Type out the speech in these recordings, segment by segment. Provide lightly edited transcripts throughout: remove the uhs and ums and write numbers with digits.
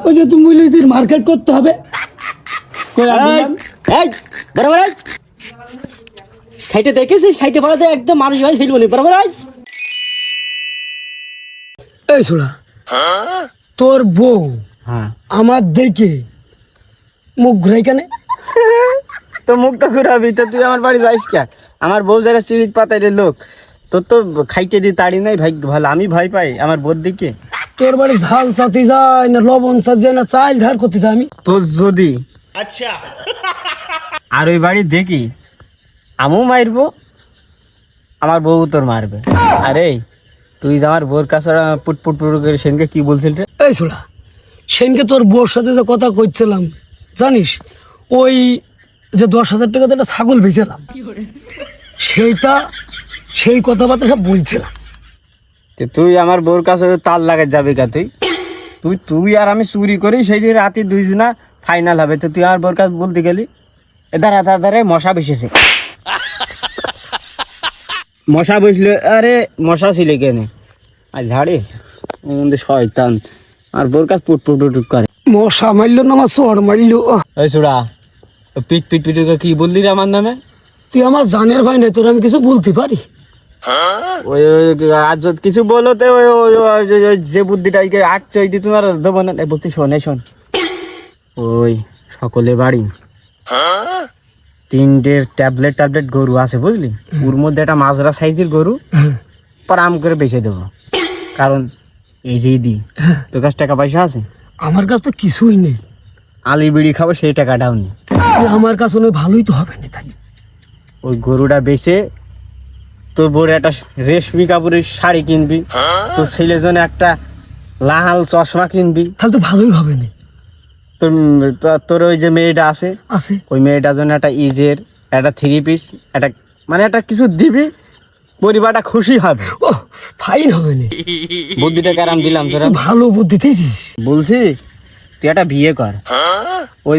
ওই যে তুমি বললি যে মার্কেট করতে হবে, বরাবর খাইতে দেখেছিস? খাইতে পারাতে একদম মানুষ ভাই ফিরবো নি। বরাবর এই শোনা, তোর বউ আমার দেখে মুখ ঘুরাই কেন? তো মুখটা ঘুরাবি তো, তুই আমার বাড়ি যাইস কে? আমার বউ যারা সিঁড়ির পাতায় রে লোক, তোর তো খাইতে দিয়ে তাড়ি নাই ভাই, ভালো আমি ভয় পাই আমার বোর দিকে। তোর বাড়ি ঝাল চাতে যায় না লবণ চাতে যায় না চাল ধার করতে যায়? আমি তোর যদি আচ্ছা আর ওই বাড়ি দেখি আমিও মারবো, আমার বউ তোর মারবে। আরে তুই আমার বউর কাছে পুটপুট করে সেনকে কি বলছিল রে? এই শোনা, সেনকে তোর বউর সাথে যে কথা কইছিলাম জানিস, ওই যে 10,000 টাকাতে একটা ছাগল বেচেলাম, সেইটা সেই কথাবার্তা সব বলছিলাম। তুই আমার বউর কাছে তাল লাগাই যাবে কা? তুই তুই আর আমি চুরি করি সেই রাতে দুইজনা ফাইনাল হবে, তো তুই আমার বউর কাছে বলতে গেলি দাঁড়া দাঁড়ায় মশা বসেছে। মশা বসলে আরে মশা ছিল কেনে আর ঝাড়ে শয়তান আর বোর কাছে পুট করে। মশা মারলো না আমার চর মারলো। এই সুরা পিট পিট পিট কি বললি রে আমার নামে? তুই আমার জানের ভাই নাই, তোর আমি কিছু বলতে পারি? ওই আজ কিছু বলো তো যে বুদ্ধিটা আটছে ওইটি তোমার দেবো না বলছি। শোন ওই সকলে বাড়ি 3টে ট্যাবলেট গরু আছে বুঝলি, ওর মধ্যে একটা মাজরা সাইজের গরু আরাম করে বেঁচে দেবো। কারণ এই যে দি তোর কাছে টাকা পয়সা আছে? আমার কাছে তো কিছুই নেই। আলি বিড়ি খাবো সেই টাকাটাও নেই আমার কাছে ভালোই তো হবে না। তাই ওই গরুটা বেচে তোর বড় একটা রেশমি কাপড়ের শাড়ি কিনবি, তোর ছেলের জন্য একটা লাল চশমা কিনবি, তাহলে তো ভালোই হবে না। তোর ওই যে মেয়েটা আছে আছে ওই মেয়েটার জন্য একটা ইজের একটা 3 পিস একটা মানে একটা কিছু দিবি, পরিবারটা খুশি হবে। ও ফাইন হবে না। বুদ্ধিটা কারাম দিলাম তোরা, ভালো বুদ্ধি দিয়েছিস। বলছি তুই একটা বিয়ে কর, ওই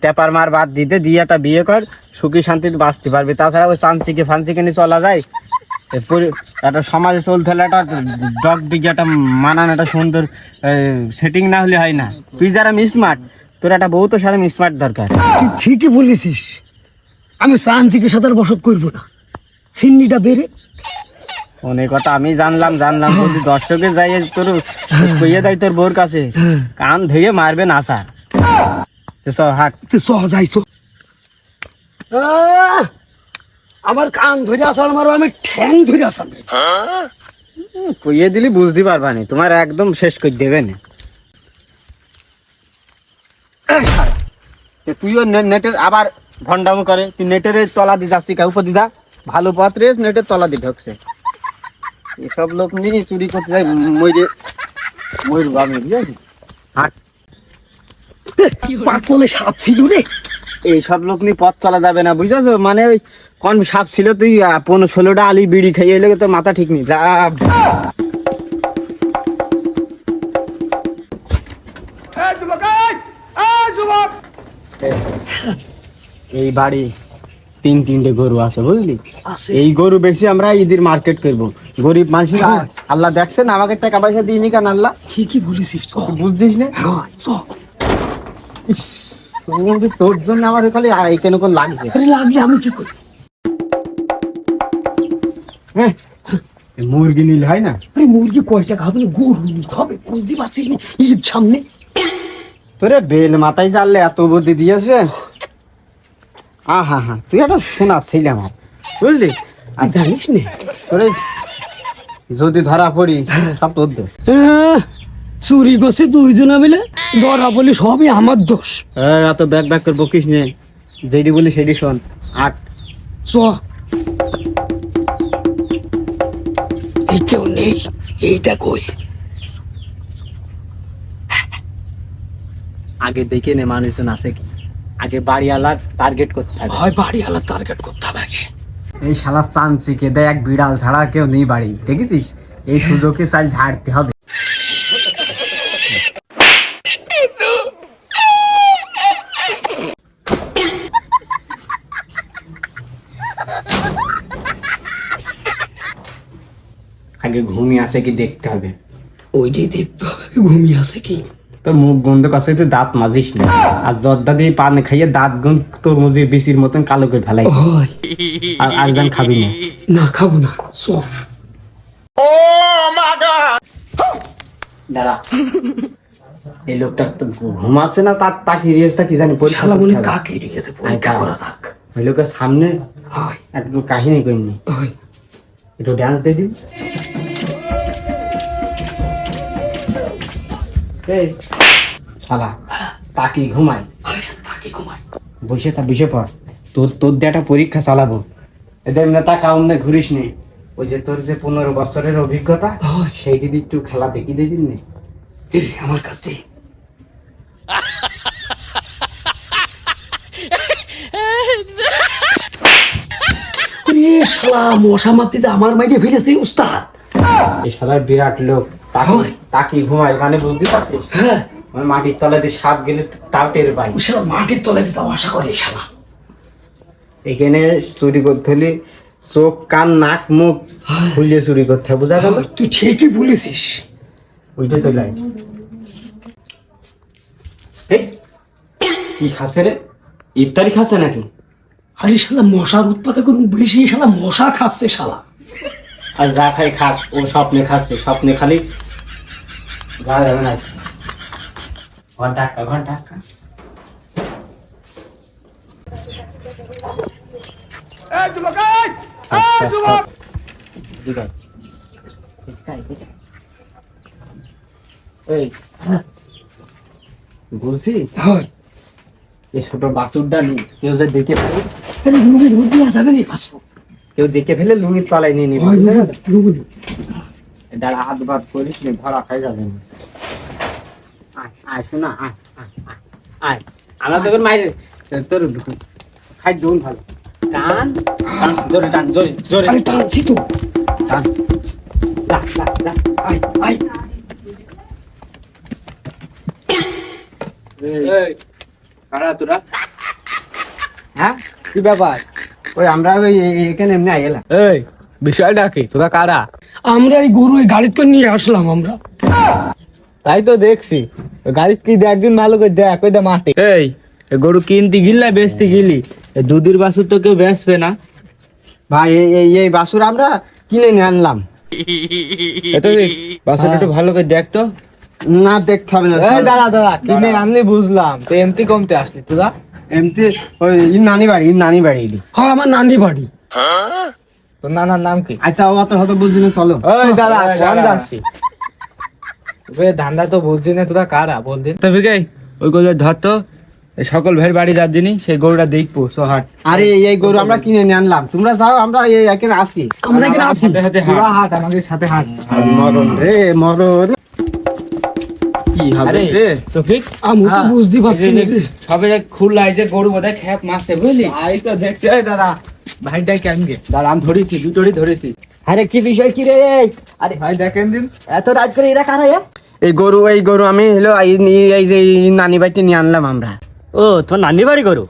টেপার মার বাদ দিতে দিয়ে একটা বিয়ে কর, সুখী শান্তিতে বাঁচতে পারবি। তাছাড়া ওই চান্সিকে ফান্সিকে নিয়ে চলা যায়? একটা সমাজে চলতে হলে একটা ডগ দিকে একটা মানান একটা সুন্দর সেটিং না হলে হয় না। তুই যারা স্মার্ট, তোর একটা বউ তো সারা স্মার্ট দরকার। তুই ঠিকই বলেছিস, আমি চান্সিকের সাথে বসত করবো না, সিন্নিটা বেড়ে। অনেক কথা আমি জানলাম যদি দর্শকে যাই তোর কইয়ে দেয় তোর বউর কাছে কান ধরে মারবে না স্যার। হাট যাইছ আমার কান ধরে আসার মারো, আমি ঠ্যাং ধরে আসার কইয়ে দিলি বুঝতে পারবা নি, তোমার একদম শেষ করে দেবে না। তুইও নেটের আবার ভন্ডাম করে, তুই নেটের তলা দিয়ে যাচ্ছি কা উপর দিদা ভালো পথ রে নেটের তলা দিয়ে ঢুকছে। এসব লোক নিয়ে চুরি করতে যায় ময়ূর আমি বুঝলি। হাট পাতলে সাপ ছিল রে, এইসব লোক নিয়ে পথ চলা যাবে না বুঝছো? মানে ওই কোন সাপ ছিল, তুই 15-16টা আলি বিড়ি খাইয়ে এলে তোর মাথা ঠিক নেই। এই বাড়ি 3টে গরু আছে বুঝলি, এই গরু বেশি আমরা ঈদের মার্কেট করবো। গরিব মানুষ আল্লাহ দেখছেন আমাকে টাকা পয়সা দিইনি কেন আল্লাহ? ঠিকই বলেছিস, বুঝছিস না? তোর জন্য আমার খালি কেন লাগছে। লাগলে আমি কি করি? মুরগি নিলে হয় না? মুরগি কয়টা খাবে? গরু নিতে হবে, বুঝতে পারছিস না? ঈদ সামনে। তোরে বেল মাথায় চাললে এত বুদ্ধি দিয়েছে। হা তুই একটা শোনা ছিল আমার বুঝলি, আর জানিস না তোরে যদি ধরা পড়ি সব তোর দোষ। চুরি করছে দুইজনা মিলে, ধরা বলি সবই আমার দোষ। এত ব্যাক করে বকিস নে, যেটি বলি সেটি শোন। এই কেউ নেই, এইটা কই? আগে দেখে নে মানুষজন আছে কি, আগে বাড়িওয়ালার টার্গেট করতে হবে। হয় বাড়িওয়ালা টার্গেট করতে হবে আগে। এই শালা চান্সিকে দেয় এক বিড়াল ছাড়া কেউ নেই বাড়ি, দেখেছিস? এই সুযোগে চাল ঝাড়তে হবে। আগে ঘুমিয়ে আসে কি দেখতে হবে। ওইটাই দেখতে হবে ঘুমিয়ে আছে কি। তোর মুখ বন্ধ করছে, তুই দাঁত মাজিস না, আর জর্দা দিয়ে পান খাইয়ে দাঁত গুন তরমুজের বিচির মতন কালো করে ফেলাই। ওই আর গান খাবি না। না খাবো না, চল। দাঁড়া, এই লোকটা তো ঘুমাচ্ছে না, তার তাকে রেস্তা কি জানি পরীক্ষা শালা মনে করতে হবে। কাকে রেখেছে, পরীক্ষা করা যাক। ওই লোকের সামনে হয় একটু কাহিনী করিনি, ওই একটু ডান্স দিয়ে দিন। এই শালা তাকে ঘুমাই, তাকে ঘুমাই। বসে পড়, তোর দিয়ে একটা পরীক্ষা চালাবো। এদের নেতা কাউন্নে ঘুরিস নি, ওই যে তোর যে 15 বছরের অভিজ্ঞতা, সেই দিদি একটু খেলা দেখি দিন নে। আমার কাছ থেকে শালা মশা মারতে আমার মাইকে ফেলেছে উস্তাদ। এই শালার বিরাট লোক, তাকে ঘুমাই, মানে বুঝতে পারছিস? হ্যাঁ, মাটির তলায় দিয়ে সাপ গেলে তাও টের পাই। ওই শালা মাটির তলায় দিতাম আশা করে শালা। এখানে চুরি করতে হলে চোখ কান নাক মুখ খুলে চুরি করতে হবে, বুঝা গেল? তুই ঠিকই বলেছিস। ওইটা চলে আয়। এই, কি খাচ্ছে রে? ইফতারি খাচ্ছে নাকি? আরে শালা মশার উৎপাদন করুন বেশি, শালা মশা খাচ্ছে শালা। আর যা খাই খাক, ও স্বপ্নে খাচ্ছে, স্বপ্নে খালি যা যাবে না। ঘন্টা ঘন্টা এই বলছি হয় এই ছোট বাছুরটা কেউ যে দেখে ফেলে, আরে লুঙ্গি ঢুকতে যাবে না পাসপোর্ট। কেউ দেখে ফেলে লুঙ্গির তলায় নিয়ে নিবে। দাঁড়া, হাত ভাত করিস নি, ধরা খাই যাবে না। আয় আয় শোনা, আয় আয় আয় আয়, আমরা তোকে মাইরে তোর খাই দৌন ভালো। টান টান, জোরে টান, জোরে জোরে আরে টানছি তো। টান। যা, যা, যা। আয় আয়। কারা তোরা? হ্যাঁ, কি ব্যাপার? ওই আমরা ওই এখানে এমনি আই গেলাম। এই বিষয়টা কি? তোরা কারা? আমরা এই গরু এই গাড়িতে করে নিয়ে আসলাম আমরা। তাই তো দেখছি, গাড়ি কি একদিন ভালো করে দেখ, ওই দে মাটি। এই গরু কিনতে গিল্লা বেচতে গিলি, দুধের বাছুর তো কেউ বেচবে না। ভাই এই বাছুর আমরা কিনে নিয়ে আনলাম। বাছুর একটু ভালো করে দেখ তো। না, দেখতে হবে না। এই দাঁড়া দাঁড়া, কিনে আনলি বুঝলাম, তো এমতি কমতে আসলি তোরা? এমনি ওই নানি বাড়ি এলি। হ্যাঁ, আমার নানি বাড়ি। তোর নানার নাম কি? আচ্ছা, অত হত বুঝলি না, চলো। ওই দাঁড়া, কোন যাচ্ছি? ওই ধান্দা তো বুঝছি না, তোরা কারা বলদিন তো? ভিগাই ওই গরু ধর তো, এই সকল ভাইয়ের বাড়ি যার দিনই সেই গরুটা দেখবো সোহাট। আরে এই গরু আমরা কিনে নিয়ে আনলাম, তোমরা যাও, আমরা এখানে আসি। আমরা এখানে আসি। সাথে সাথে তোরা হাট, আমাদের সাথে হাট। মরণ রে মরণ। কি হবে আরে রে? তৌফিক, আমি তো বুঝতে পারছি না রে। সবে খুললা যে গরু বোধহয় খ্যাপ মারছে বুঝলি? এই তো দেখছি। এই দাদা, ভাইটাই কেমন দাঁড়া, আমি ধরেছি, দুটোরই ধরেছি। আরে কি বিষয় কি রে? আরে ভাই দেখেন দিন, এত রাত করে এরা কারা? এই গরু আমি হলো এই যে নানি বাড়িতে নিয়ে আনলাম আমরা। ও তোমার নানি বাড়ি গরু?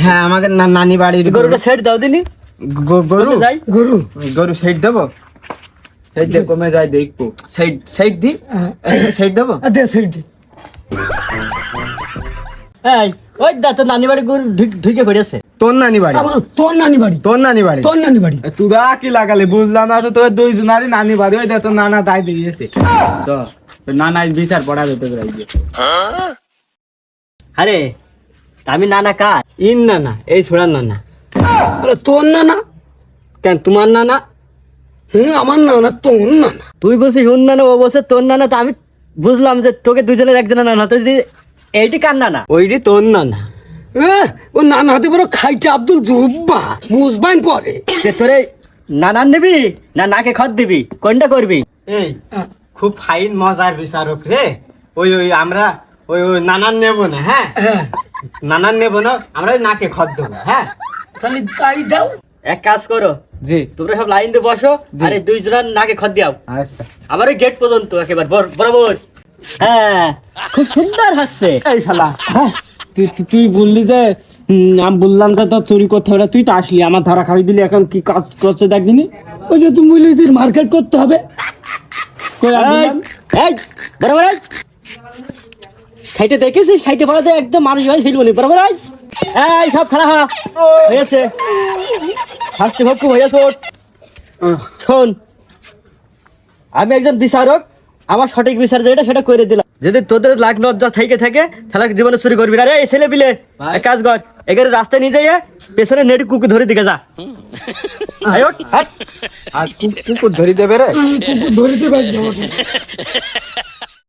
হ্যাঁ, আমাদের নানি বাড়ির গরুটা সেট দাও দিনি। গরু যাই গরু গরু সাইড দেবো, সেট দিয়ে কমে যায় দেখবো। সাইড দি, সাইড দেবো। দে সেটি। এই ওই দা তো নানি বাড়ি গরু ঢুকে পড়েছে। তোর নানি বাড়ি? আমার তোর নানি বাড়ি। তোর নানি বাড়ি? তোর নানি বাড়ি। তোরা কি লাগালে বুঝলাম না তো, তোর দুইজনারই নানি বাড়ি। ওই দা তো নানা দায় দিয়েছে, তোর নানা বিচার পড়াবে তোকে। আরে আমি নানা কার? ইন নানা, এই ছোড়ার নানা। আরে তোর নানা? কেন, তোমার নানা? আমার নানা তোর নানা। তুই বলছিস হুন নানা, ও বলছে তোর নানা। তো আমি বুঝলাম যে তোকে দুজনের একজনের নানা, তো যদি এইটি কার নানা? ওইটি তোর নানা। ও নানা হাতে বড় খাইছে আব্দুল জুব্বা, বুঝবাইন পরে। যে তোরে নানার নিবি না নাকে খত দিবি, কোনটা করবি? এই খুব ফাইন মজার বিচারক রে। ওই আমরা ওই নানার নেবো না। হ্যাঁ, হ্যাঁ, নানার নেবো না, আমরা ওই নাকে খত দেবো। হ্যাঁ, তাহলে তাই দাও। এক কাজ করো, জি তোমরা সব লাইন দিয়ে বসো, আরে দুইজনের নাকে খত দিয়াও। আচ্ছা। আমার ওই গেট পর্যন্ত একেবারে বরাবর। হ্যাঁ, খুব সুন্দর হচ্ছে। এই শালা, তুই বললি যে আমি বললাম যে তোর চুরি করতে হবে, তুই তো আসলি, আমার ধরা খাওয়াই দিলি। এখন কি কাজ করছে দেখবিনি? ওই যে তুমি বললি যে মার্কেট করতে হবে। কই আর এই, বললাম? এই বরাবর এই। খাইতে দেখেছিস খাইতে পড়াতে একদম মানুষ হয় হিলবনি বরাবর আয়। এই সব খারাপ হয়েছে শাস্তি ভোগ খুব হয়েছে। শোন, আমি একজন বিচারক, আমার সঠিক বিচার যেটা সেটা করে দিলাম। যদি তোদের লাগ লজ্জা থেকে থাকে তাহলে জীবনে চুরি করবি না রে। এই ছেলে পিলে এক কাজ কর, এখানে রাস্তায় নিয়ে যাইয়ে পেছনে নেট কুকুর ধরে দিকে যা। আয় ওঠ, হাট। আর কুকুর ধরি দেবে রে। কুকুর ধরিতে পারছি আমাকে।